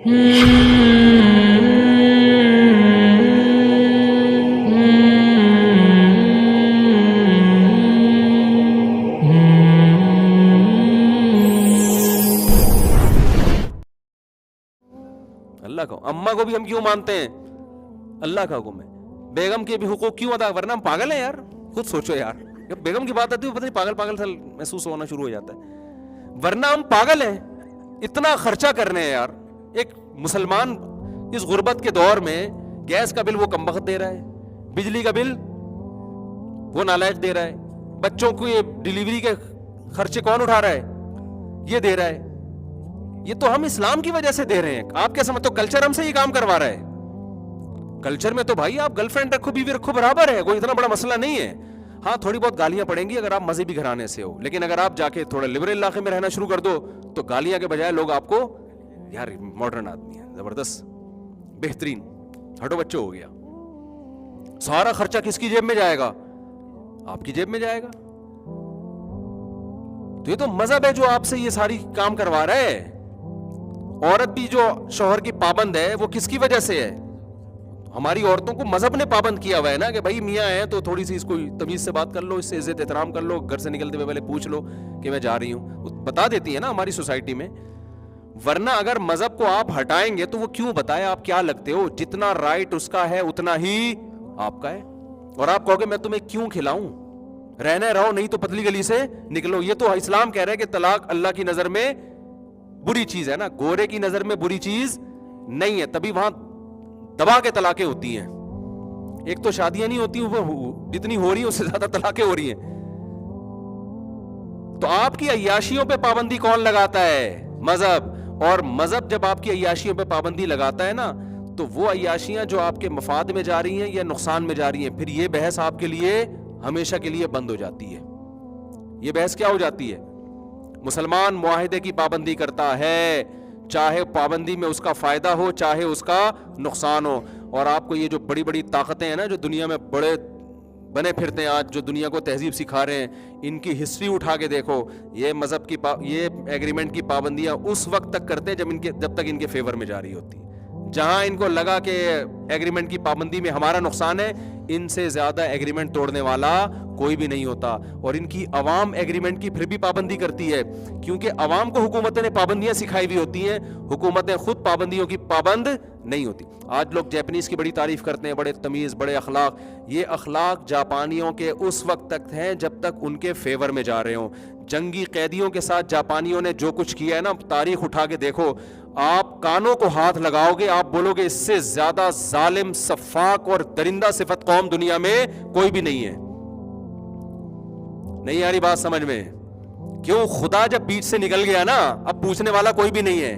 اللہ کو, اما کو بھی ہم کیوں مانتے ہیں؟ اللہ کا حکم ہے. بیگم کے بھی حقوق کیوں ادا؟ ورنہ ہم پاگل ہیں یار. خود سوچو یار, جب بیگم کی بات آتی ہے پتہ نہیں پاگل پاگل سا محسوس ہونا شروع ہو جاتا ہے. ورنہ ہم پاگل ہیں, اتنا خرچہ کرنے ہیں یار. ایک مسلمان اس غربت کے دور میں گیس کا بل وہ کم بخت دے رہا ہے, بجلی کا بل وہ نالائق دے رہا ہے, بچوں کو یہ ڈیلیوری کے خرچے کون اٹھا رہا ہے؟ یہ دے رہا ہے. یہ تو ہم اسلام کی وجہ سے دے رہے ہیں. آپ کیا سمجھتے ہو کلچر ہم سے یہ کام کروا رہا ہے؟ کلچر میں تو بھائی آپ گرل فرینڈ رکھو, بیوی رکھو, برابر ہے, کوئی اتنا بڑا مسئلہ نہیں ہے. ہاں تھوڑی بہت گالیاں پڑیں گی اگر آپ مذہبی گھرانے سے ہو, لیکن اگر آپ جا کے تھوڑا لبرل علاقے میں رہنا شروع کر دو تو گالیاں کے بجائے لوگ آپ کو یار ماڈرن آدمی ہے, زبردست, بہترین, ہٹو بچوں ہو گیا. سارا خرچہ کس کی جیب میں جائے گا؟ آپ کی جیب میں جائے گا. تو یہ تو مذہب ہے جو آپ سے یہ ساری کام کروا رہا ہے. عورت بھی جو شوہر کی پابند ہے وہ کس کی وجہ سے ہے؟ ہماری عورتوں کو مذہب نے پابند کیا ہوا ہے نا کہ بھائی میاں ہے تو تھوڑی سی اس کو تمیز سے بات کر لو, اس سے عزت احترام کر لو, گھر سے نکلتے ہوئے پہلے پوچھ لو کہ میں جا رہی ہوں. بتا دیتی ہے نا ہماری سوسائٹی میں. ورنہ اگر مذہب کو آپ ہٹائیں گے تو وہ کیوں بتائے آپ کیا لگتے ہو؟ جتنا رائٹ اس کا ہے اتنا ہی آپ کا ہے. اور آپ کہو گے میں تمہیں کیوں کھلاؤں, رہنا رہو, نہیں تو پتلی گلی سے نکلو. یہ تو اسلام کہہ رہا ہے کہ طلاق اللہ کی نظر میں بری چیز ہے نا, گورے کی نظر میں بری چیز نہیں ہے. تبھی وہاں دبا کے طلاقیں ہوتی ہیں. ایک تو شادیاں نہیں ہوتی, وہ جتنی ہو رہی ہیں اس سے زیادہ طلاقیں ہو رہی ہیں. تو آپ کی عیاشیوں پہ پابندی کون لگاتا ہے؟ مذہب. اور مذہب جب آپ کی عیاشیوں پہ پابندی لگاتا ہے نا تو وہ عیاشیاں جو آپ کے مفاد میں جا رہی ہیں یا نقصان میں جا رہی ہیں, پھر یہ بحث آپ کے لیے ہمیشہ کے لیے بند ہو جاتی ہے. یہ بحث کیا ہو جاتی ہے؟ مسلمان معاہدے کی پابندی کرتا ہے, چاہے پابندی میں اس کا فائدہ ہو چاہے اس کا نقصان ہو. اور آپ کو یہ جو بڑی بڑی طاقتیں ہیں نا جو دنیا میں بڑے بنے پھرتے ہیں آج, جو دنیا کو تہذیب سکھا رہے ہیں, ان کی ہسٹری اٹھا کے دیکھو. یہ مذہب کی یہ ایگریمنٹ کی پابندیاں اس وقت تک کرتے ہیں جب تک ان کے فیور میں جاری ہوتی. جہاں ان کو لگا کہ ایگریمنٹ کی پابندی میں ہمارا نقصان ہے, ان سے زیادہ ایگریمنٹ توڑنے والا کوئی بھی نہیں ہوتا. اور ان کی عوام ایگریمنٹ کی پھر بھی پابندی کرتی ہے, کیونکہ عوام کو حکومتوں نے پابندیاں سکھائی ہوئی ہوتی ہیں, حکومتیں خود پابندیوں کی پابند نہیں ہوتی. آج لوگ جاپنیز کی بڑی تعریف کرتے ہیں, بڑے تمیز, بڑے اخلاق. یہ اخلاق جاپانیوں کے اس وقت تک ہیں جب تک ان کے فیور میں جا رہے ہوں. جنگی قیدیوں کے ساتھ جاپانیوں نے جو کچھ کیا ہے نا, تاریخ اٹھا کے دیکھو, آپ کانوں کو ہاتھ لگاؤ گے, آپ بولو گے اس سے زیادہ ظالم, سفاک اور درندہ صفت قوم دنیا میں کوئی بھی نہیں ہے. نہیں آ رہی بات سمجھ میں؟ کیوں؟ خدا جب بیچ سے نکل گیا نا, اب پوچھنے والا کوئی بھی نہیں ہے.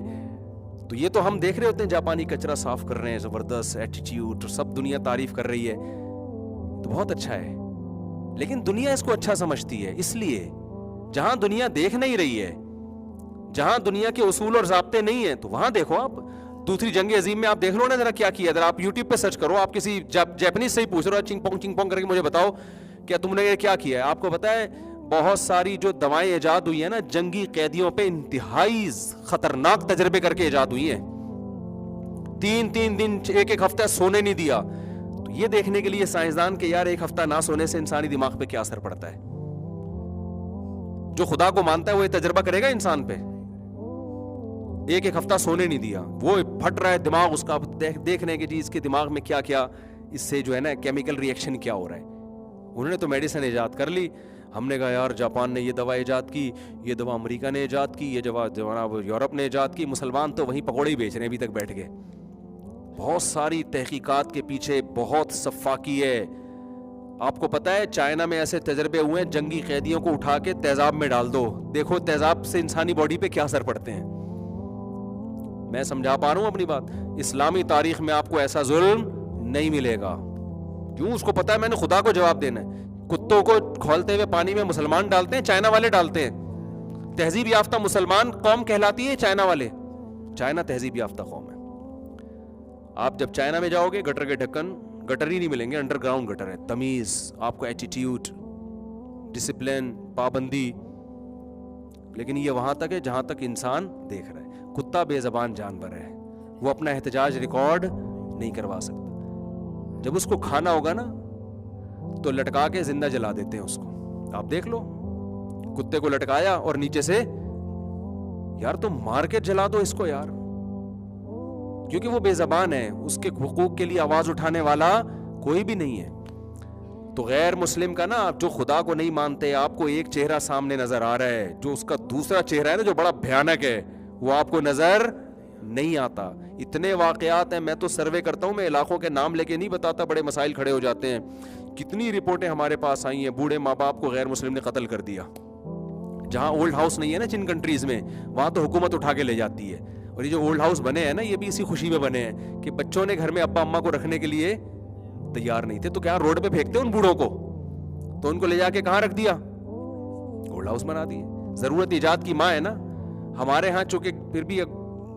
تو یہ تو ہم دیکھ رہے ہوتے ہیں جاپانی کچرا صاف کر رہے ہیں, زبردست ایٹیٹیوڈ, سب دنیا تعریف کر رہی ہے, تو بہت اچھا ہے. لیکن دنیا اس کو اچھا سمجھتی ہے, اس لیے جہاں دنیا دیکھ نہیں رہی ہے, جہاں دنیا کے اصول اور ضابطے نہیں ہیں, تو وہاں دیکھو. آپ دوسری جنگ عظیم میں آپ دیکھ لو نا ذرا کیا کیا. اگر آپ یوٹیوب پہ سرچ کرو, آپ کسی جاپنیز سے ہی پوچھ رہو, چنگ پونگ کر کے مجھے بتاؤ کیا تم نے یہ کیا کیا ہے. آپ کو پتا ہے بہت ساری جو دوائیں ایجاد ہوئی ہیں نا جنگی قیدیوں پہ, انتہائی خطرناک تجربے کر کے ایجاد ہوئی ہیں. 3 دن 1 ہفتہ سونے نہیں دیا. تو یہ دیکھنے کے لیے سائنسدان کہ یار 1 ہفتہ نہ سونے سے انسانی دماغ پہ کیا اثر پڑتا ہے. جو خدا کو مانتا ہے وہ یہ تجربہ کرے گا انسان پہ. 1 ہفتہ سونے نہیں دیا, وہ پھٹ رہا ہے دماغ اس کا, دیکھنے کی چیز کے دماغ میں کیا کیا اس سے جو ہے نا کیمیکل ریئیکشن کیا ہو رہا ہے. انہوں نے تو میڈیسن ایجاد کر لی. ہم نے کہا یار جاپان نے یہ دوا ایجاد کی, یہ دوا امریکہ نے ایجاد کی, یہ دوا یورپ نے ایجاد کی. مسلمان تو وہیں پکوڑے ہی بیچ رہے ہیں ابھی تک بیٹھ کے. بہت ساری تحقیقات کے پیچھے بہت صفاقی ہے. آپ کو پتا ہے چائنا میں ایسے تجربے ہوئے ہیں, جنگی قیدیوں کو اٹھا کے تیزاب میں ڈال دو, دیکھو تیزاب سے انسانی باڈی پہ کیا اثر پڑتے ہیں. میں سمجھا پا رہا ہوں اپنی بات؟ اسلامی تاریخ میں آپ کو ایسا ظلم نہیں ملے گا. کیوں؟ اس کو پتا ہے میں نے خدا کو جواب دینا ہے. کتوں کو کھولتے ہوئے پانی میں مسلمان ڈالتے ہیں, چائنا والے ڈالتے ہیں. تہذیب یافتہ مسلمان قوم کہلاتی ہے چائنا والے. چائنا تہذیب یافتہ قوم ہے. آپ جب چائنا میں جاؤ گے گٹر کے ڈھکن گٹر ہی نہیں ملیں گے, انڈر گراؤنڈ گٹر ہے. تمیز, آپ کو ایٹیٹیوڈ, ڈسپلن, پابندی. لیکن یہ وہاں تک ہے جہاں تک انسان دیکھ رہا ہے. کتا بے زبان جانور ہے, وہ اپنا احتجاج ریکارڈ نہیں کروا سکتا. جب اس کو کھانا ہوگا نا تو لٹکا کے زندہ جلا دیتے ہیں اس کو. آپ دیکھ لو, کتے کو لٹکایا اور نیچے سے, یار تم مار کے جلا دو اس کو یار, کیونکہ وہ بے زبان ہے, اس کے حقوق کے لیے آواز اٹھانے والا کوئی بھی نہیں ہے. تو غیر مسلم کا نا, جو خدا کو نہیں مانتے, آپ کو ایک چہرہ سامنے نظر آ رہا ہے, جو اس کا دوسرا چہرہ ہے نا جو بڑا بھیانک ہے, وہ آپ کو نظر نہیں آتا. اتنے واقعات ہیں, میں تو سروے کرتا ہوں, میں علاقوں کے نام لے کے نہیں بتاتا, بڑے مسائل کھڑے ہو جاتے ہیں. کتنی رپورٹیں ہمارے پاس آئی ہیں, بوڑھے ماں باپ کو غیر مسلم نے قتل کر دیا. جہاں اولڈ ہاؤس نہیں ہے نا جن کنٹریز میں, وہاں تو حکومت اٹھا کے لے جاتی ہے. اور یہ جو اولڈ ہاؤس بنے ہیں نا, یہ بھی اسی خوشی میں بنے ہیں کہ بچوں نے گھر میں ابا اماں کو رکھنے کے لیے تیار نہیں تھے, تو کیا روڈ پہ پھینکتے ان بوڑھوں کو, تو ان کو لے جا کے کہاں رکھ دیا, اولڈ ہاؤس بنا دیے. ضرورت ایجاد کی ماں ہے نا. ہمارے ہاں چونکہ پھر بھی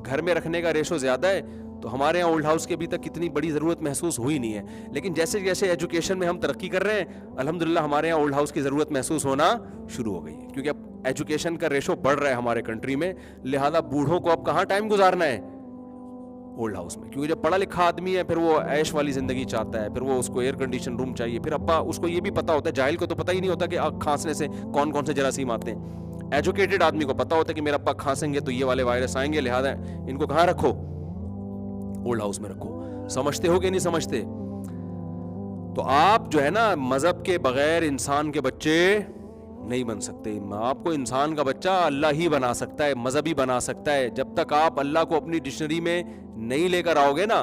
گھر میں رکھنے کا ریشو زیادہ ہے, تو ہمارے یہاں اولڈ ہاؤس کی ابھی تک اتنی بڑی ضرورت محسوس ہوئی نہیں ہے. لیکن جیسے جیسے ایجوکیشن میں ہم ترقی کر رہے ہیں, الحمدللہ ہمارے یہاں اولڈ ہاؤس کی ضرورت محسوس ہونا شروع ہو گئی ہے, کیونکہ اب ایجوکیشن کا ریشو بڑھ رہا ہے ہمارے کنٹری میں. لہذا بوڑھوں کو اب کہاں ٹائم گزارنا ہے, اولڈ ہاؤس میں, کیونکہ جب پڑھا لکھا آدمی ہے پھر وہ عیش والی زندگی چاہتا ہے, پھر وہ اس کو ایئر کنڈیشن روم چاہیے. پھر ابا اس کو یہ بھی پتا ہوتا ہے, جاہل کو تو پتہ ہی نہیں ہوتا کہ کھانسنے سے کون کون سے جراثیم آتے ہیں. ایجوکیٹڈ آدمی کو پتا ہوتا ہے کہ میرا ابا کھانسیں گے تو یہ والے وائرس آئیں گے, لہذا ان کو کہاں رکھو, اولڈ ہاؤس میں رکھو. سمجھتے ہو کہ نہیں سمجھتے؟ تو آپ جو ہے نا, مذہب کے بغیر انسان کے بچے نہیں بن سکتے. آپ کو انسان کا بچہ اللہ ہی بنا سکتا ہے, مذہبی بنا سکتا ہے. جب تک آپ اللہ کو اپنی ڈکشنری میں نہیں لے کر آؤ گے نا,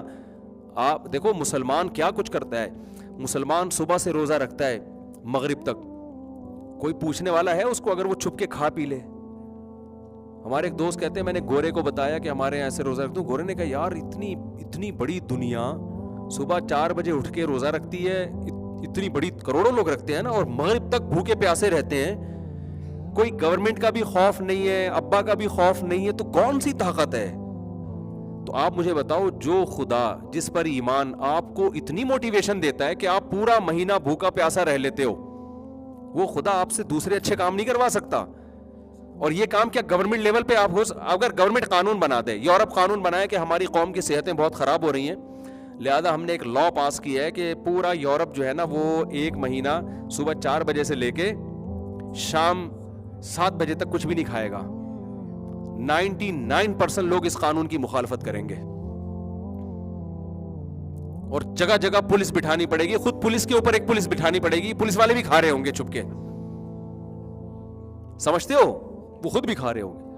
آپ دیکھو مسلمان کیا کچھ کرتا ہے. مسلمان صبح سے روزہ رکھتا ہے مغرب تک, کوئی پوچھنے والا ہے اس کو اگر وہ چھپ کے کھا پی لے. ہمارے ایک دوست کہتے ہیں, میں نے گورے کو بتایا کہ ہمارے یہاں ایسے روزہ رکھتے ہیں. گورے نے کہا یار اتنی بڑی دنیا صبح 4 بجے اٹھ کے روزہ رکھتی ہے, اتنی بڑی کروڑوں لوگ رکھتے ہیں نا, اور مغرب تک بھوکے پیاسے رہتے ہیں. کوئی گورنمنٹ کا بھی خوف نہیں ہے, ابا کا بھی خوف نہیں ہے, تو کون سی طاقت ہے؟ تو آپ مجھے بتاؤ, جو خدا جس پر ایمان آپ کو اتنی موٹیویشن دیتا ہے کہ آپ پورا مہینہ بھوکا پیاسا رہ لیتے ہو, وہ خدا آپ سے دوسرے اچھے کام نہیں کروا سکتا. اور یہ کام کیا گورنمنٹ لیول پہ آپ اگر گورنمنٹ قانون بنا دے, یورپ قانون بنائے کہ ہماری قوم کی صحتیں بہت خراب ہو رہی ہیں, لہذا ہم نے ایک لا پاس کیا ہے کہ پورا یورپ جو ہے نا وہ 1 مہینہ صبح 4 بجے سے لے کے شام 7 بجے تک کچھ بھی نہیں کھائے گا. 99% لوگ اس قانون کی مخالفت کریں گے, اور جگہ جگہ پولیس بٹھانی پڑے گی, خود پولیس کے اوپر ایک پولیس بٹھانی پڑے گی. پولیس والے بھی کھا رہے ہوں گے چھپ کے, سمجھتے ہو, وہ خود بھی کھا رہے ہوں گے.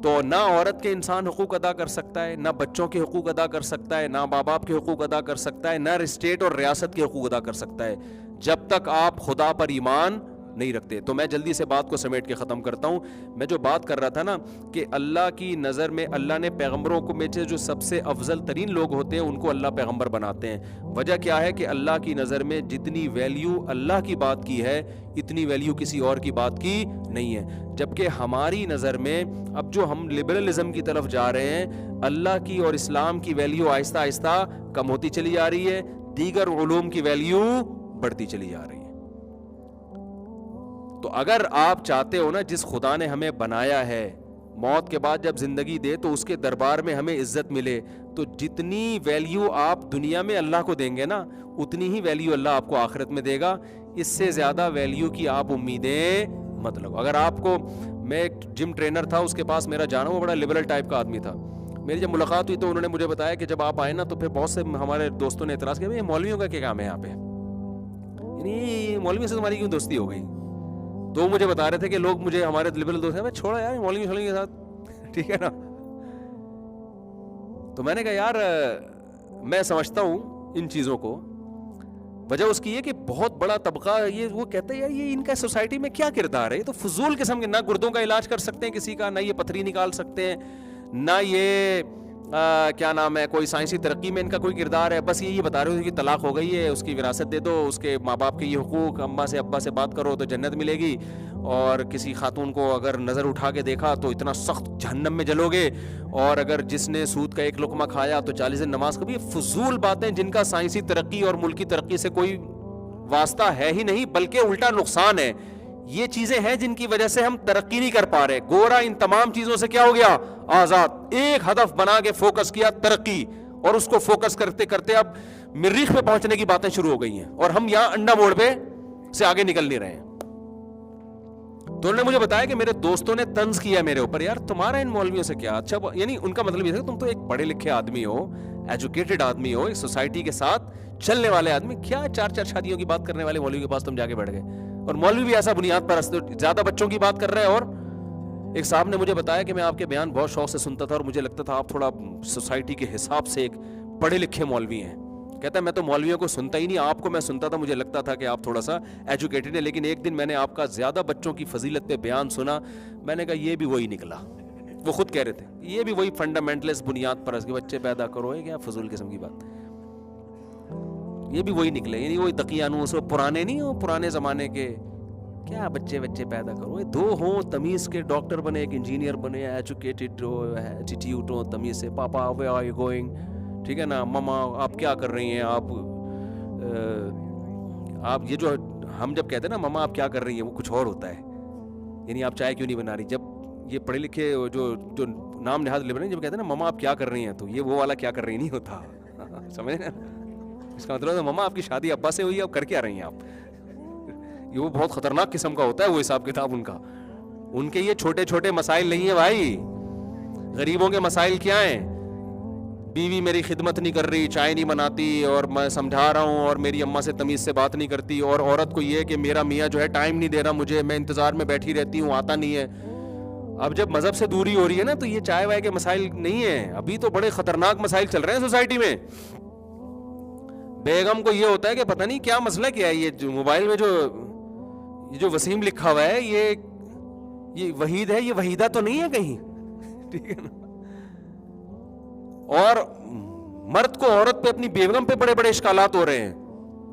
تو نہ عورت کے انسان حقوق ادا کر سکتا ہے, نہ بچوں کے حقوق ادا کر سکتا ہے, نہ ماں باپ کے حقوق ادا کر سکتا ہے, نہ اسٹیٹ اور ریاست کے حقوق ادا کر سکتا ہے, جب تک آپ خدا پر ایمان نہیں رکھتے. تو میں جلدی سے بات کو سمیٹ کے ختم کرتا ہوں. میں جو بات کر رہا تھا نا کہ اللہ کی نظر میں اللہ نے پیغمبروں کو میں جو سب سے افضل ترین لوگ ہوتے ہیں ان کو اللہ پیغمبر بناتے ہیں. وجہ کیا ہے کہ اللہ کی نظر میں جتنی ویلیو اللہ کی بات کی ہے اتنی ویلیو کسی اور کی بات کی نہیں ہے. جبکہ ہماری نظر میں اب جو ہم لبرلزم کی طرف جا رہے ہیں, اللہ کی اور اسلام کی ویلیو آہستہ آہستہ کم ہوتی چلی جا رہی ہے, دیگر علوم کی ویلیو بڑھتی چلی جا رہی ہے. تو اگر آپ چاہتے ہو نا, جس خدا نے ہمیں بنایا ہے, موت کے بعد جب زندگی دے تو اس کے دربار میں ہمیں عزت ملے, تو جتنی ویلیو آپ دنیا میں اللہ کو دیں گے نا اتنی ہی ویلیو اللہ آپ کو آخرت میں دے گا. اس سے زیادہ ویلیو کی آپ امیدیں مت لگو. اگر آپ کو, میں ایک جم ٹرینر تھا, اس کے پاس میرا جانا, وہ بڑا لبرل ٹائپ کا آدمی تھا. میری جب ملاقات ہوئی تو انہوں نے مجھے بتایا کہ جب آپ آئے نا تو پھر بہت سے ہمارے دوستوں نے اعتراض کیا, مولویوں کا کیا کام ہے یہاں پہ, یعنی مولوی سے تمہاری کیوں دوستی ہو گئی. تو مجھے بتا رہے تھے کہ لوگ مجھے, ہمارے لبرل دوست ہیں, چھوڑا یار مولوی کے ساتھ, ٹھیک ہے نا. تو میں نے کہا یار میں سمجھتا ہوں ان چیزوں کو, وجہ اس کی یہ کہ بہت بڑا طبقہ یہ وہ کہتا ہے یار یہ ان کا سوسائٹی میں کیا کردار ہے, تو فضول قسم کے, نہ گردوں کا علاج کر سکتے ہیں کسی کا, نہ یہ پتھری نکال سکتے ہیں, نہ یہ کیا نام ہے کوئی سائنسی ترقی میں ان کا کوئی کردار ہے. بس یہ بتا رہے ہو کہ طلاق ہو گئی ہے, اس کی وراثت دے دو, اس کے ماں باپ کے یہ حقوق, اماں سے ابا سے بات کرو تو جنت ملے گی, اور کسی خاتون کو اگر نظر اٹھا کے دیکھا تو اتنا سخت جہنم میں جلو گے, اور اگر جس نے سود کا 1 لقمہ کھایا تو 40 دن نماز. کبھی فضول باتیں جن کا سائنسی ترقی اور ملکی ترقی سے کوئی واسطہ ہے ہی نہیں, بلکہ الٹا نقصان ہے. یہ چیزیں ہیں جن کی وجہ سے ہم ترقی نہیں کر پا رہے. گورا ان تمام چیزوں سے کیا ہو گیا؟ آزاد. ایک ہدف بنا کے فوکس کیا، ترقی، اور اس کو فوکس کرتے کرتے اب مریخ پہ پہنچنے کی باتیں شروع ہو گئی ہیں، اور ہم یہاں انڈا موڑ پہ سے آگے نکل نہیں رہے ہیں. تو انہوں نے مجھے بتایا کہ میرے دوستوں نے طنز کیا میرے اوپر، یار تمہارا ان مولویوں سے کیا. اچھا یعنی ان کا مطلب یہ تھا کہ تم تو ایک پڑھے لکھے آدمی ہو، ایجوکیٹڈ آدمی ہو، ایک سوسائٹی کے ساتھ چلنے والے آدمی، کیا 4 شادیوں کی بات کرنے والے مولوی کے پاس تم جا کے بیٹھ گئے؟ اور مولوی بھی ایسا بنیاد پر زیادہ بچوں کی بات کر رہے ہیں. اور ایک صاحب نے مجھے بتایا کہ میں آپ کے بیان بہت شوق سے سنتا تھا اور مجھے لگتا تھا آپ تھوڑا سوسائٹی کے حساب سے ایک پڑھے لکھے مولوی ہیں. کہتا ہے میں تو مولویوں کو سنتا ہی نہیں، آپ کو میں سنتا تھا، مجھے لگتا تھا کہ آپ تھوڑا سا ایجوکیٹڈ ہیں، لیکن ایک دن میں نے آپ کا زیادہ بچوں کی فضیلت پہ بیان سنا، میں نے کہا یہ بھی وہی نکلا. وہ خود کہہ رہے تھے یہ بھی وہی فنڈامنٹلسٹ بنیاد پر کے بچے پیدا کرو ہے کیا فضول قسم کی بات. یہ بھی وہی نکلے، یعنی وہی دقیانوس، وہ پرانے نہیں ہو، پرانے زمانے کے کیا بچے پیدا کرو. دو ہوں تمیز کے، ڈاکٹر بنے، ایک انجینئر بنے، ایجوکیٹڈ ہو، ایٹیٹیوڈ ہو تمیز سے. پاپا ویئر آر یو گوئنگ، ٹھیک ہے نا، ماما آپ کیا کر رہی ہیں، آپ یہ جو ہم جب کہتے ہیں نا ماما آپ کیا کر رہی ہیں، وہ کچھ اور ہوتا ہے. یعنی آپ چائے کیوں نہیں بنا رہی. جب یہ پڑھے لکھے جو نام نہاد لے رہے ہیں، جب کہتے ہیں نا ماما آپ کیا کر رہی ہیں، تو یہ وہ والا کیا کر رہی نہیں ہوتا. سمجھ نا، اس کا مطلب ہے ماما آپ کی شادی ابا سے ہوئی ہے، اب کر کیا رہی ہیں آپ. یہ وہ بہت خطرناک قسم کا ہوتا ہے وہ حساب کتاب ان کا. ان کے یہ چھوٹے چھوٹے مسائل نہیں ہیں بھائی. غریبوں کے مسائل کیا ہیں؟ بیوی میری خدمت نہیں کر رہی، چائے نہیں بناتی، اور میں سمجھا رہا ہوں، اور میری اماں سے تمیز سے بات نہیں کرتی، اور عورت کو یہ کہ میرا میاں جو ہے ٹائم نہیں دے رہا مجھے، میں انتظار میں بیٹھی رہتی ہوں، آتا نہیں ہے. اب جب مذہب سے دوری ہو رہی ہے نا، تو یہ چائے وائے کے مسائل نہیں ہیں، ابھی تو بڑے خطرناک مسائل چل رہے ہیں سوسائٹی میں. بیگم کو یہ ہوتا ہے کہ پتہ نہیں کیا مسئلہ کیا ہے. یہ جو موبائل میں جو وسیم لکھا ہوا ہے، یہ وحید ہے، یہ وحیدہ تو نہیں ہے کہیں، ٹھیک ہے نا. اور مرد کو عورت پہ، اپنی بیگم پہ بڑے بڑے اشکالات ہو رہے ہیں.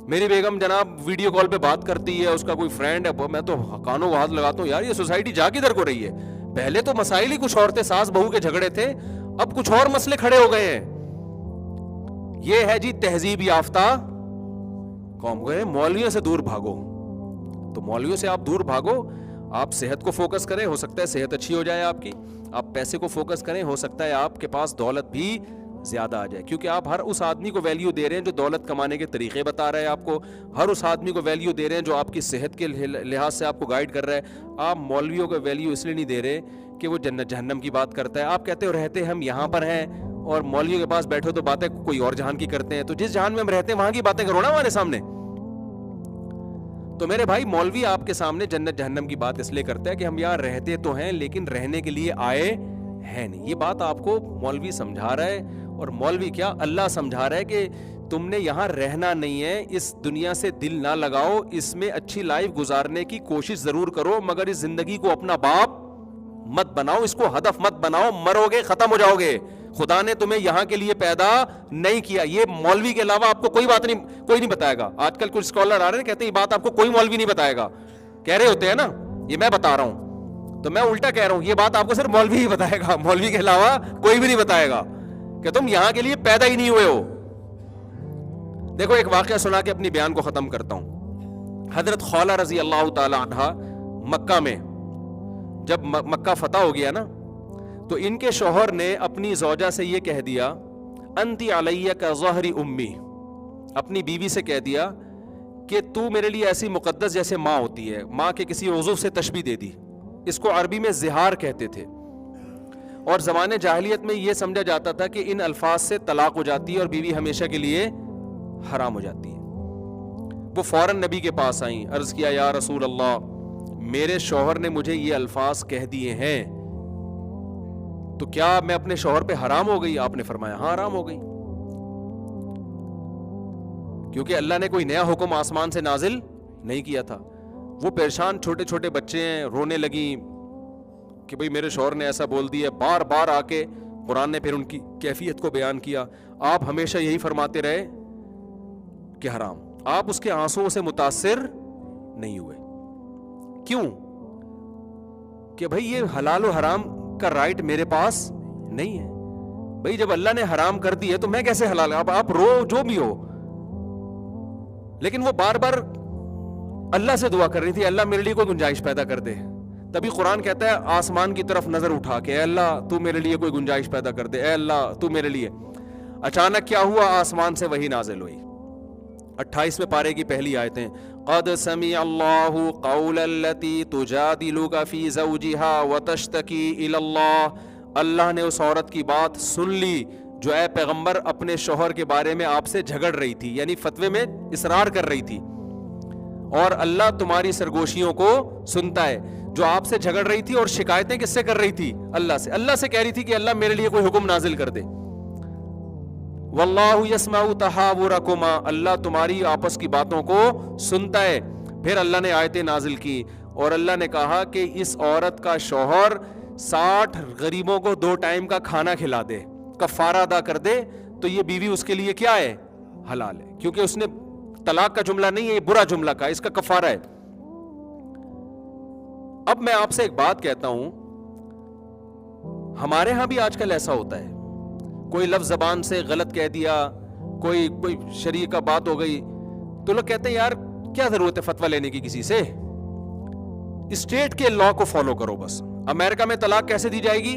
میری بیگم جناب ویڈیو کال پہ بات کرتی ہے، اس کا کوئی فرینڈ ہے، میں تو کانوں کو ہاتھ لگاتا ہوں، یار یہ سوسائٹی جا کدھر کو رہی ہے. پہلے تو مسائل ہی کچھ اور تھے، ساس بہو کے جھگڑے تھے، اب کچھ اور مسئلے کھڑے ہو گئے ہیں. یہ ہے جی تہذیب یافتہ قوم. گئے مولویوں سے دور بھاگو. تو مولویوں سے آپ دور بھاگو، آپ صحت کو فوکس کریں، ہو سکتا ہے صحت اچھی ہو جائے آپ کی. آپ پیسے کو فوکس کریں، ہو سکتا ہے آپ کے پاس دولت بھی زیادہ آ جائے، کیونکہ آپ ہر اس آدمی کو ویلیو دے رہے ہیں جو دولت کمانے کے طریقے بتا رہا ہے آپ کو. ہر اس آدمی کو ویلیو دے رہے ہیں جو آپ کی صحت کے لحاظ سے آپ کو گائیڈ کر رہا ہے. آپ مولویوں کو ویلیو اس لیے نہیں دے رہے کہ وہ جنت جہنم کی بات کرتا ہے. آپ کہتے ہو رہتے ہم یہاں پر ہیں، اور مولویوں کے پاس بیٹھو تو باتیں کوئی اور جہان کی کرتے ہیں. تو جس جہان میں ہم رہتے ہیں وہاں کی باتیں کرو نا ہمارے سامنے. تو میرے بھائی مولوی آپ کے سامنے جنت جہنم کی بات اس لیے کرتا ہے کہ ہم یہاں رہتے تو ہیں لیکن رہنے کے لیے آئے ہیں نہیں. یہ بات آپ کو مولوی سمجھا رہا ہے، اور مولوی کیا اللہ سمجھا رہا ہے کہ تم نے یہاں رہنا نہیں ہے، اس دنیا سے دل نہ لگاؤ، اس میں اچھی لائف گزارنے کی کوشش ضرور کرو، مگر اس زندگی کو اپنا باپ مت بناؤ، اس کو ہدف مت بناؤ. مرو گے ختم ہو جاؤ گے. خدا نے تمہیں یہاں کے لیے پیدا نہیں کیا. یہ مولوی کے علاوہ آپ کو کوئی بات نہیں، کوئی نہیں بتائے گا. آج کل کچھ اسکالر آ رہے ہیں کہتے ہیں یہ بات آپ کو کوئی مولوی نہیں بتائے گا. کہہ رہے ہوتے ہیں نا، یہ میں بتا رہا ہوں، تو میں الٹا کہہ رہا ہوں یہ بات آپ کو صرف مولوی ہی بتائے گا، مولوی کے علاوہ کوئی بھی نہیں بتائے گا کہ تم یہاں کے لیے پیدا ہی نہیں ہوئے ہو. دیکھو ایک واقعہ سنا کے اپنی بیان کو ختم کرتا ہوں. حضرت خولہ رضی اللہ تعالی عنہا مکہ میں جب مکہ فتح ہو گیا نا، تو ان کے شوہر نے اپنی زوجہ سے یہ کہہ دیا، انتی علیہ کا ظہر امی، اپنی بیوی سے کہہ دیا کہ تو میرے لیے ایسی مقدس جیسے ماں ہوتی ہے. ماں کے کسی عضو سے تشبیہ دے دی. اس کو عربی میں زہار کہتے تھے، اور زمانے جاہلیت میں یہ سمجھا جاتا تھا کہ ان الفاظ سے طلاق ہو جاتی ہے اور بیوی ہمیشہ کے لیے حرام ہو جاتی ہے. وہ فوراً نبی کے پاس آئیں، عرض کیا یا رسول اللہ میرے شوہر نے مجھے یہ الفاظ کہہ دیے ہیں، تو کیا میں اپنے شوہر پہ حرام ہو گئی؟ آپ نے فرمایا ہاں حرام ہو گئی، کیونکہ اللہ نے کوئی نیا حکم آسمان سے نازل نہیں کیا تھا. وہ پریشان چھوٹے چھوٹے بچے ہیں، رونے لگیں کہ بھئی میرے شوہر نے ایسا بول دیا. بار بار آ کے قرآن نے پھر ان کی کیفیت کو بیان کیا. آپ ہمیشہ یہی فرماتے رہے کہ حرام. آپ اس کے آنسوؤں سے متاثر نہیں ہوئے. کیوں؟ کہ بھئی یہ حلال و حرام کا رائٹ میرے پاس نہیں ہے. بھئی جب اللہ نے حرام کر دی ہے تو میں کیسے حلال؟ آپ رو جو بھی ہو، لیکن وہ بار بار اللہ سے دعا کر رہی تھی اللہ میرے لیے کوئی گنجائش پیدا کر دے. تبھی قرآن کہتا ہے آسمان کی طرف نظر اٹھا کے اے اللہ تو میرے لیے کوئی گنجائش پیدا کر دے, اے اللہ تو میرے لیے. اچانک کیا ہوا, آسمان سے وحی نازل ہوئی. 28ویں پارے کی پہلی آیتیں, قد سمع اللہ قول التی تجادلک فی زوجہا وتشتکی الی اللہ, اللہ نے اس عورت کی بات سن لی جو اے پیغمبر اپنے شوہر کے بارے میں آپ سے جھگڑ رہی تھی, یعنی فتوے میں اصرار کر رہی تھی, اور اللہ تمہاری سرگوشیوں کو سنتا ہے. جو آپ سے جھگڑ رہی تھی اور شکایتیں کس سے کر رہی تھی, اللہ سے کہہ رہی تھی کہ اللہ میرے لیے کوئی حکم نازل کر دے. واللہ یسمع تحاورکما, اللہ تمہاری آپس کی باتوں کو سنتا ہے. پھر اللہ نے آیتیں نازل کی اور اللہ نے کہا کہ اس عورت کا شوہر 60 غریبوں کو 2 ٹائم کا کھانا کھلا دے, کفارہ ادا کر دے, تو یہ بیوی اس کے لیے کیا ہے, حلال ہے, کیونکہ اس نے طلاق کا جملہ نہیں ہے, یہ برا جملہ کا, اس کا کفارہ ہے. اب میں آپ سے ایک بات کہتا ہوں, ہمارے ہاں بھی آج کل ایسا ہوتا ہے, کوئی لفظ زبان سے غلط کہہ دیا, کوئی شریعت کا بات ہو گئی, تو لوگ کہتے ہیں یار کیا ضرورت ہے فتویٰ لینے کی کسی سے, اسٹیٹ کے لا کو فالو کرو بس. امریکہ میں طلاق کیسے دی جائے گی,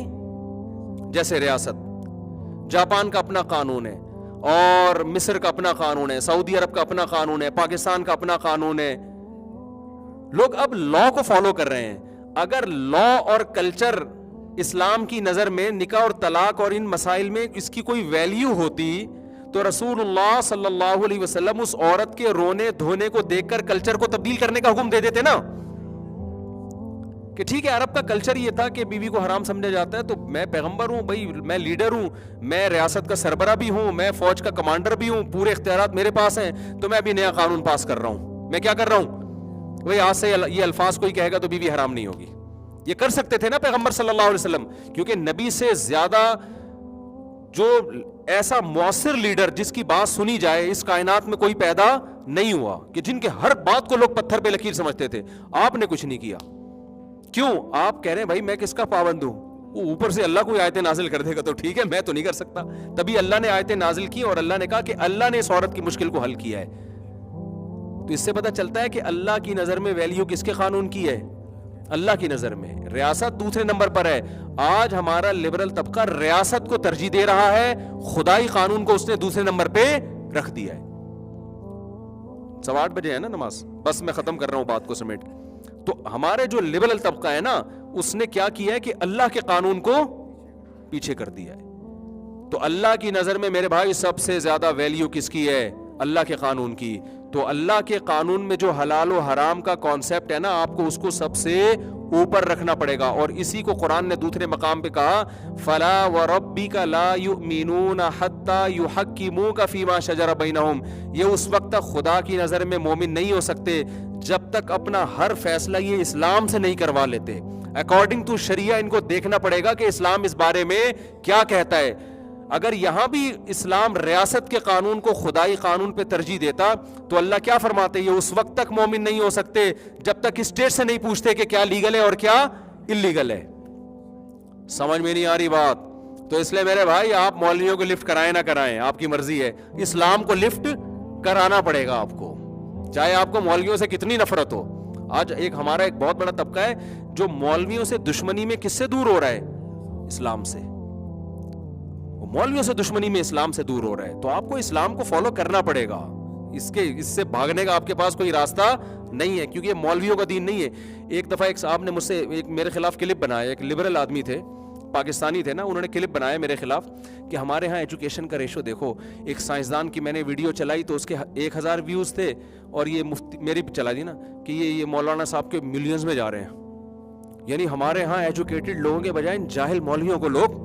جیسے ریاست. جاپان کا اپنا قانون ہے, اور مصر کا اپنا قانون ہے, سعودی عرب کا اپنا قانون ہے, پاکستان کا اپنا قانون ہے. لوگ اب لا کو فالو کر رہے ہیں. اگر لا اور کلچر اسلام کی نظر میں نکاح اور طلاق اور ان مسائل میں اس کی کوئی ویلیو ہوتی تو رسول اللہ صلی اللہ علیہ وسلم اس عورت کے رونے دھونے کو دیکھ کر کلچر کو تبدیل کرنے کا حکم دے دیتے نا, کہ ٹھیک ہے عرب کا کلچر یہ تھا کہ بیوی کو حرام سمجھا جاتا ہے, تو میں پیغمبر ہوں بھائی, میں لیڈر ہوں, میں ریاست کا سربراہ بھی ہوں, میں فوج کا کمانڈر بھی ہوں, پورے اختیارات میرے پاس ہیں, تو میں ابھی نیا قانون پاس کر رہا ہوں. میں کیا کر رہا ہوں بھائی, آج سے یہ الفاظ کوئی کہے گا تو بیوی حرام نہیں ہوگی. یہ کر سکتے تھے نا پیغمبر صلی اللہ علیہ وسلم, کیونکہ نبی سے زیادہ جو ایسا مؤثر لیڈر جس کی بات سنی جائے اس کائنات میں کوئی پیدا نہیں ہوا, کہ جن کے ہر بات کو لوگ پتھر پہ لکیر سمجھتے تھے. آپ نے کچھ نہیں کیا. کیوں؟ آپ کہہ رہے ہیں بھائی میں کس کا پابند ہوں, اوپر سے اللہ کوئی آیتیں نازل کر دے گا تو ٹھیک ہے, میں تو نہیں کر سکتا. تبھی اللہ نے آیتیں نازل کی اور اللہ نے کہا کہ اللہ نے اس عورت کی مشکل کو حل کیا ہے. تو اس سے پتہ چلتا ہے کہ اللہ کی نظر میں ویلیو کس کے قانون کی ہے, اللہ کی نظر میں. ریاست دوسرے نمبر پر ہے. آج ہمارا لبرل طبقہ ریاست کو ترجیح دے رہا ہے, خدائی قانون کو اس نے دوسرے نمبر پہ رکھ دیا ہے. 8:15 بجے ہے نا نماز, بس میں ختم کر رہا ہوں بات کو سمیٹ. تو ہمارے جو لبرل طبقہ ہے نا, اس نے کیا کیا ہے کہ اللہ کے قانون کو پیچھے کر دیا ہے. تو اللہ کی نظر میں میرے بھائی سب سے زیادہ ویلیو کس کی ہے, اللہ کے قانون کی. تو اللہ کے قانون میں جو حلال و حرام کا کانسیپٹ ہے نا, آپ کو اس کو سب سے اوپر رکھنا پڑے گا. اور اسی کو قرآن نے دوسرے مقام پہ کہا, فلا وربک لا یؤمنون حتی یحکموک فیما شجر بینہم. یہ اس وقت تک خدا کی نظر میں مومن نہیں ہو سکتے جب تک اپنا ہر فیصلہ یہ اسلام سے نہیں کروا لیتے. اکارڈنگ ٹو شریعہ ان کو دیکھنا پڑے گا کہ اسلام اس بارے میں کیا کہتا ہے. اگر یہاں بھی اسلام ریاست کے قانون کو خدائی قانون پہ ترجیح دیتا تو اللہ کیا فرماتے, یہ اس وقت تک مومن نہیں ہو سکتے جب تک اسٹیٹ سے نہیں پوچھتے کہ کیا لیگل ہے اور کیا اللیگل ہے. سمجھ میں نہیں آ رہی بات؟ تو اس لیے میرے بھائی آپ مولویوں کو لفٹ کرائیں نہ کرائیں آپ کی مرضی ہے, اسلام کو لفٹ کرانا پڑے گا آپ کو, چاہے آپ کو مولویوں سے کتنی نفرت ہو. آج ہمارا ایک بہت بڑا طبقہ ہے جو مولویوں سے دشمنی میں کس سے دور ہو رہا ہے, اسلام سے. مولویوں سے دشمنی میں اسلام سے دور ہو رہا ہے. تو آپ کو اسلام کو فالو کرنا پڑے گا, اس سے بھاگنے کا آپ کے پاس کوئی راستہ نہیں ہے, کیونکہ یہ مولویوں کا دین نہیں ہے. ایک دفعہ ایک صاحب نے مجھ سے میرے خلاف کلپ بنایا, ایک لبرل آدمی تھے, پاکستانی تھے نا, انہوں نے کلپ بنایا میرے خلاف کہ ہمارے ہاں ایجوکیشن کا ریشو دیکھو. ایک سائنسدان کی میں نے ویڈیو چلائی تو اس کے 1000 ویوز تھے, اور یہ مفتی میری چلا دی نا کہ یہ مولانا صاحب کے ملینز میں جا رہے ہیں. یعنی ہمارے ہاں ایجوکیٹڈ لوگوں کے بجائے جاہل مولویوں کو لوگ,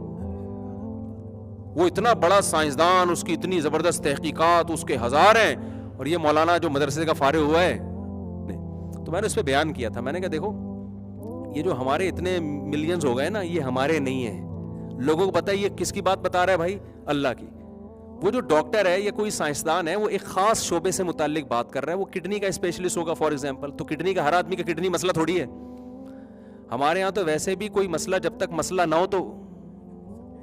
وہ اتنا بڑا سائنسدان, اس کی اتنی زبردست تحقیقات, اس کے 1000 ہیں, اور یہ مولانا جو مدرسے کا فارغ ہوا ہے. تو میں نے اس پہ بیان کیا تھا, میں نے کہا دیکھو یہ جو ہمارے اتنے ملینز ہو گئے نا, یہ ہمارے نہیں ہیں. لوگوں کو پتہ ہے یہ کس کی بات بتا رہا ہے بھائی, اللہ کی. وہ جو ڈاکٹر ہے یا کوئی سائنسدان ہے, وہ ایک خاص شعبے سے متعلق بات کر رہا ہے. وہ کڈنی کا اسپیشلسٹ ہوگا فار ایگزامپل, تو کڈنی کا ہر آدمی کا کڈنی مسئلہ تھوڑی ہے. ہمارے یہاں تو ویسے بھی کوئی مسئلہ جب تک مسئلہ نہ ہو تو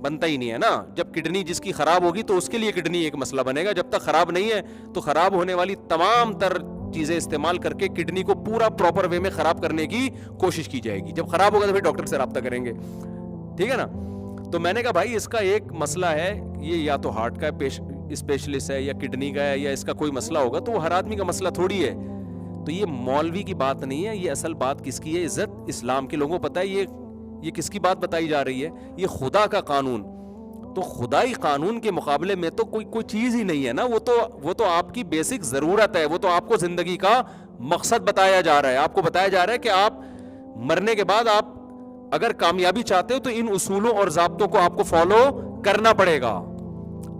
بنتا ہی نہیں ہے نا. جب کڈنی جس کی خراب ہوگی تو اس کے لیے کڈنی ایک مسئلہ بنے گا, جب تک خراب نہیں ہے تو خراب ہونے والی تمام تر چیزیں استعمال کر کے کڈنی کو پورا پراپر وے میں خراب کرنے کی کوشش کی جائے گی. جب خراب ہوگا تو پھر ڈاکٹر سے رابطہ کریں گے, ٹھیک ہے نا. تو میں نے کہا بھائی اس کا ایک مسئلہ ہے, یہ یا تو ہارٹ کا اسپیشلسٹ ہے یا کڈنی کا ہے یا اس کا کوئی مسئلہ ہوگا, تو وہ ہر آدمی کا مسئلہ تھوڑی ہے. تو یہ مولوی کی بات نہیں ہے, یہ اصل بات کس کی ہے؟ عزت اسلام کے لوگوں کو پتہ ہے یہ کس کی بات بتائی جا رہی ہے؟ یہ خدا کا قانون. تو خدائی قانون کے مقابلے میں تو کوئی چیز ہی نہیں ہے نا. وہ تو آپ کی بیسک ضرورت ہے, وہ تو آپ کو زندگی کا مقصد بتایا جا رہا ہے. آپ کو بتایا جا رہا ہے کہ آپ مرنے کے بعد آپ اگر کامیابی چاہتے ہو تو ان اصولوں اور ضابطوں کو آپ کو فالو کرنا پڑے گا.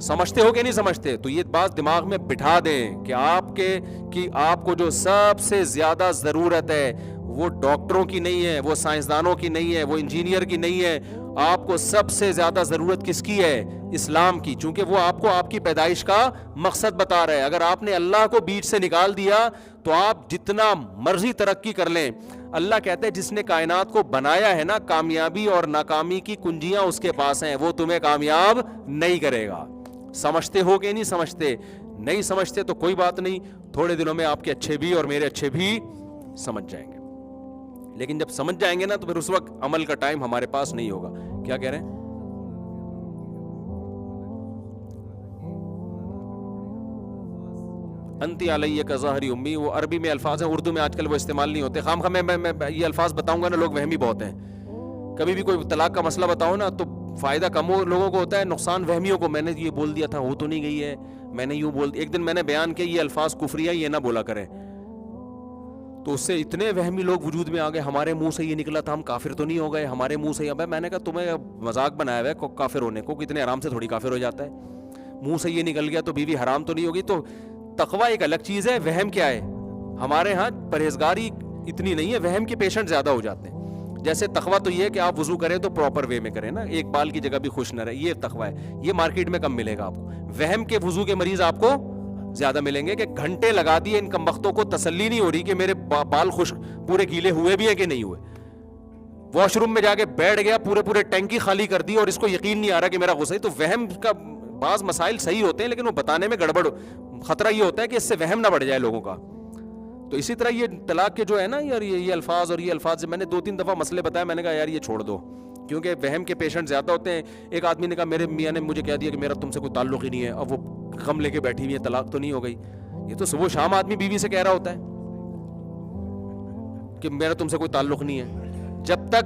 سمجھتے ہو کہ نہیں سمجھتے؟ تو یہ بات دماغ میں بٹھا دیں کہ آپ کو جو سب سے زیادہ ضرورت ہے وہ ڈاکٹروں کی نہیں ہے, وہ سائنسدانوں کی نہیں ہے, وہ انجینئر کی نہیں ہے. آپ کو سب سے زیادہ ضرورت کس کی ہے؟ اسلام کی, چونکہ وہ آپ کو آپ کی پیدائش کا مقصد بتا رہا ہے. اگر آپ نے اللہ کو بیچ سے نکال دیا تو آپ جتنا مرضی ترقی کر لیں. اللہ کہتے ہیں جس نے کائنات کو بنایا ہے نا, کامیابی اور ناکامی کی کنجیاں اس کے پاس ہیں, وہ تمہیں کامیاب نہیں کرے گا. سمجھتے ہو کہ نہیں سمجھتے؟ نہیں سمجھتے تو کوئی بات نہیں, تھوڑے دنوں میں آپ کے اچھے بھی اور میرے اچھے بھی سمجھ جائیں گے. لیکن جب سمجھ جائیں گے نا تو پھر اس وقت عمل کا ٹائم ہمارے پاس نہیں ہوگا. کیا کہہ رہے ہیں؟ انتی علیہ کا ظاہری امی, وہ عربی میں الفاظ ہیں, اردو میں آج کل وہ استعمال نہیں ہوتے. خام میں یہ الفاظ بتاؤں گا نا, لوگ وہمی بہت ہیں. کبھی بھی کوئی طلاق کا مسئلہ بتاؤ نا تو فائدہ کم لوگوں کو ہوتا ہے, نقصان وہمیوں کو. میں نے یہ بول دیا تھا, ہو تو نہیں گئی ہے, میں نے یوں بول دیا. ایک دن میں نے بیان کیا یہ الفاظ کفریہ, یہ نہ بولا کریں. تو اس سے اتنے وہمی لوگ وجود میں آ گئے, ہمارے منہ سے یہ نکلا تھا, ہم کافر تو نہیں ہو گئے, ہمارے منہ سے. اب میں نے کہا تمہیں مذاق بنایا ہوا ہے کافر ہونے کو, اتنے آرام سے تھوڑی کافر ہو جاتا ہے. منہ سے یہ نکل گیا تو بیوی حرام تو نہیں ہوگی. تو تقوی ایک الگ چیز ہے, وہم کیا ہے؟ ہمارے ہاں پرہیزگاری اتنی نہیں ہے, وہم کے پیشنٹ زیادہ ہو جاتے ہیں. جیسے تقوی تو یہ ہے کہ آپ وضو کریں تو پراپر وے میں کریں نا, ایک بال کی جگہ بھی خوش نہ رہے, یہ تقوی ہے. یہ مارکیٹ میں کم ملے گا آپ کو. وہم کے وضو کے مریض آپ کو زیادہ ملیں گے کہ گھنٹے لگا دیے, ان کمبختوں کو تسلی نہیں ہو رہی کہ میرے بال خشک پورے گیلے ہوئے بھی ہیں کہ نہیں ہوئے. واش روم میں جا کے بیٹھ گیا, پورے ٹینکی خالی کر دی اور اس کو یقین نہیں آ رہا کہ میرا غصہ ہے. تو وہم کا بعض مسائل صحیح ہوتے ہیں لیکن وہ بتانے میں گڑبڑ, خطرہ یہ ہوتا ہے کہ اس سے وہم نہ بڑھ جائے لوگوں کا. تو اسی طرح یہ طلاق کے جو ہے نا یار, یہ الفاظ اور یہ الفاظ, میں نے 2-3 دفعہ مسئلے بتایا, میں نے کہا یار یہ چھوڑ دو, کیونکہ وہم کے پیشنٹ زیادہ ہوتے ہیں. ایک آدمی نے کہا میرے میاں نے مجھے کہہ دیا کہ میرا تم سے کوئی تعلق ہی نہیں ہے. اب وہ غم لے کے بیٹھی ہوئی ہے, طلاق تو نہیں ہو گئی. یہ تو صبح شام آدمی بیوی سے کہہ رہا ہوتا ہے کہ میرا تم سے کوئی تعلق نہیں ہے. جب تک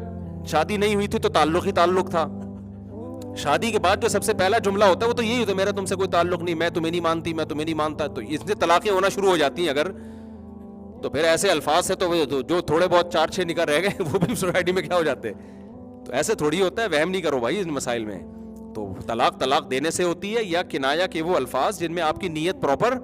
شادی نہیں ہوئی تھی تو تعلق ہی تعلق تھا. شادی کے بعد جو سب سے پہلا جملہ ہوتا ہے وہ تو یہی ہوتا ہے, میرا تم سے کوئی تعلق نہیں, میں تمہیں نہیں مانتی, میں تمہیں نہیں مانتا. تو اس سے طلاقیں ہونا شروع ہو جاتی ہیں اگر, تو پھر ایسے الفاظ سے تو جو تھوڑے بہت 4-6 نکل رہ گئے وہ بھی سوسائٹی میں کیا ہو جاتے ہیں. تو ایسے تھوڑی ہوتا ہے, وہم نہیں کرو بھائی ان مسائل میں. تو طلاق دینے سے ہوتی ہے, یا کنایا کے وہ الفاظ جن میں آپ کی نیت پراپر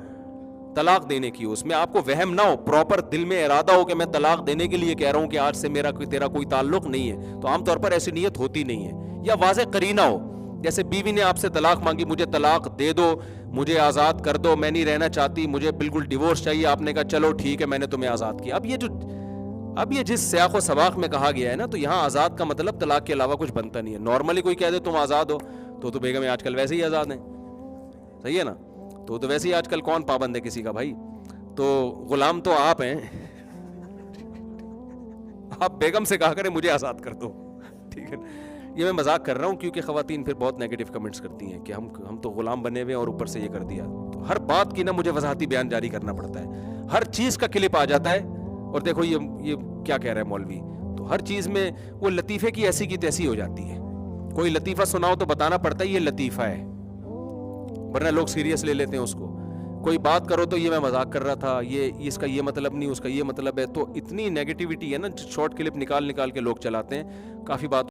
طلاق دینے کی ہو, اس میں آپ کو وہم نہ ہو, پراپر دل میں ارادہ ہو کہ میں طلاق دینے کے لیے کہہ رہا ہوں کہ آج سے میرا تیرا کوئی تعلق نہیں ہے. تو عام طور پر ایسی نیت ہوتی نہیں ہے. یا واضح قرینہ ہو, جیسے بیوی نے آپ سے طلاق مانگی, مجھے طلاق دے دو, مجھے آزاد کر دو, میں نہیں رہنا چاہتی, مجھے بالکل ڈیورس چاہیے. آپ نے کہا چلو ٹھیک ہے, میں نے تمہیں آزاد کیا. اب یہ جس سیاق و سباق میں کہا گیا ہے نا, تو یہاں آزاد کا مطلب طلاق کے علاوہ کچھ بنتا نہیں ہے. نارملی کوئی کہہ دے تم آزاد ہو تو بیگمیں آج کل ویسے ہی آزاد ہیں, صحیح ہے نا. تو ویسے ہی آج کل کون پابند ہے کسی کا بھائی, تو غلام تو آپ ہیں. آپ بیگم سے کہا کریں مجھے آزاد کر دو, ٹھیک ہے. یہ میں مذاق کر رہا ہوں کیونکہ خواتین پھر بہت نیگیٹو کمنٹس کرتی ہیں کہ ہم تو غلام بنے ہوئے اور اوپر سے یہ کر دیا. تو ہر بات کی نا مجھے وضاحتی بیان جاری کرنا پڑتا ہے, ہر چیز کا کلپ آ جاتا ہے. اور دیکھو یہ کیا کہہ رہا ہے مولوی, تو ہر چیز میں وہ لطیفے کی ایسی کی تیسی ہو جاتی ہے. کوئی لطیفہ سناؤ تو بتانا پڑتا ہے یہ لطیفہ ہے, ورنہ لوگ سیریس لے لیتے ہیں اس کو. کوئی بات کرو تو یہ میں مذاق کر رہا تھا, یہ اس کا یہ مطلب نہیں, اس کا یہ مطلب ہے. تو اتنی نیگیٹیوٹی ہے نا, شارٹ کلپ نکال کے لوگ چلاتے ہیں. کافی بات